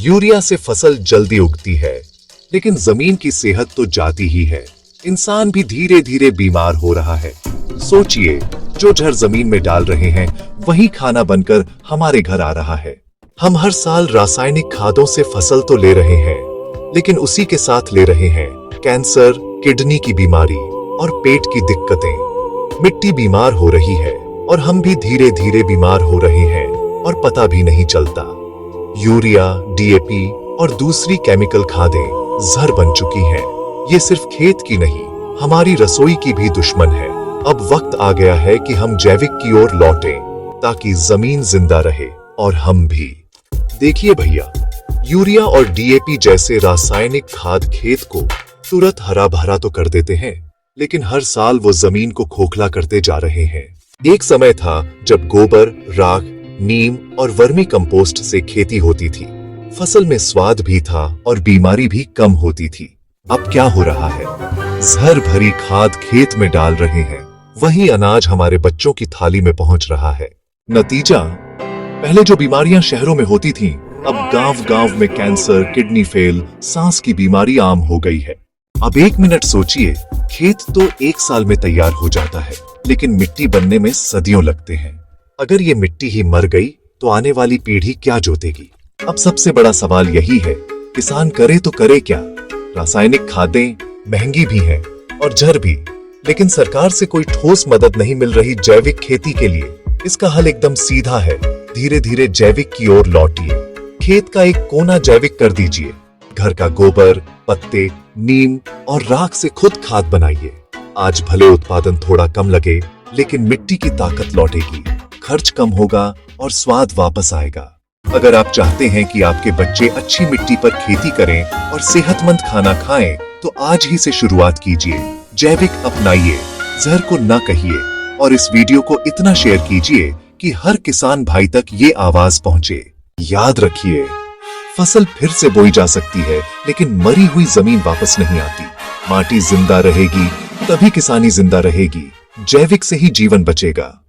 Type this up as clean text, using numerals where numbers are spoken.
Urea से फसल जल्दी उगती है, लेकिन जमीन की सेहत तो जाती ही है। इंसान भी धीरे धीरे बीमार हो रहा है। सोचिए, जो जहर जमीन में डाल रहे हैं वही खाना बनकर हमारे घर आ रहा है। हम हर साल रासायनिक खादों से फसल तो ले रहे हैं, लेकिन उसी के साथ ले रहे हैं कैंसर, किडनी की बीमारी और पेट की दिक्कतें। मिट्टी बीमार हो रही है और हम भी धीरे धीरे बीमार हो रहे हैं और पता भी नहीं चलता। यूरिया, डीएपी और दूसरी केमिकल खादें जहर बन चुकी हैं। ये सिर्फ खेत की नहीं, हमारी रसोई की भी दुश्मन है। अब वक्त आ गया है कि हम जैविक की ओर लौटें, ताकि जमीन जिंदा रहे और हम भी। देखिए भैया, यूरिया और डीएपी जैसे रासायनिक खाद खेत को तुरंत हरा भरा तो कर देते हैं, लेकिन हर साल वो जमीन को खोखला करते जा रहे हैं। एक समय था जब गोबर, राख, नीम और वर्मी कंपोस्ट से खेती होती थी। फसल में स्वाद भी था और बीमारी भी कम होती थी। अब क्या हो रहा है? जहर भरी खाद खेत में डाल रहे हैं, वही अनाज हमारे बच्चों की थाली में पहुंच रहा है। नतीजा, पहले जो बीमारियां शहरों में होती थीं, अब गांव-गांव में कैंसर, किडनी फेल, सांस की बीमारी आम हो गई है। अब एक मिनट सोचिए, खेत तो एक साल में तैयार हो जाता है, लेकिन मिट्टी बनने में सदियों लगते हैं। अगर ये मिट्टी ही मर गई तो आने वाली पीढ़ी क्या जोतेगी? अब सबसे बड़ा सवाल यही है, किसान करे तो करे क्या? रासायनिक खादें महंगी भी हैं और जहर भी, लेकिन सरकार से कोई ठोस मदद नहीं मिल रही जैविक खेती के लिए। इसका हल एकदम सीधा है, धीरे धीरे जैविक की ओर लौटिए। खेत का एक कोना जैविक कर दीजिए। घर का गोबर, पत्ते, नीम और राख से खुद खाद बनाइए। आज भले उत्पादन थोड़ा कम लगे, लेकिन मिट्टी की ताकत लौटेगी, खर्च कम होगा और स्वाद वापस आएगा। अगर आप चाहते हैं कि आपके बच्चे अच्छी मिट्टी पर खेती करें और सेहतमंद खाना खाएं, तो आज ही से शुरुआत कीजिए। जैविक अपनाइए, जहर को न कहिए और इस वीडियो को इतना शेयर कीजिए कि हर किसान भाई तक ये आवाज पहुंचे। याद रखिए, फसल फिर से बोई जा सकती है, लेकिन मरी हुई जमीन वापस नहीं आती। माटी जिंदा रहेगी तभी किसानी जिंदा रहेगी। जैविक से ही जीवन बचेगा।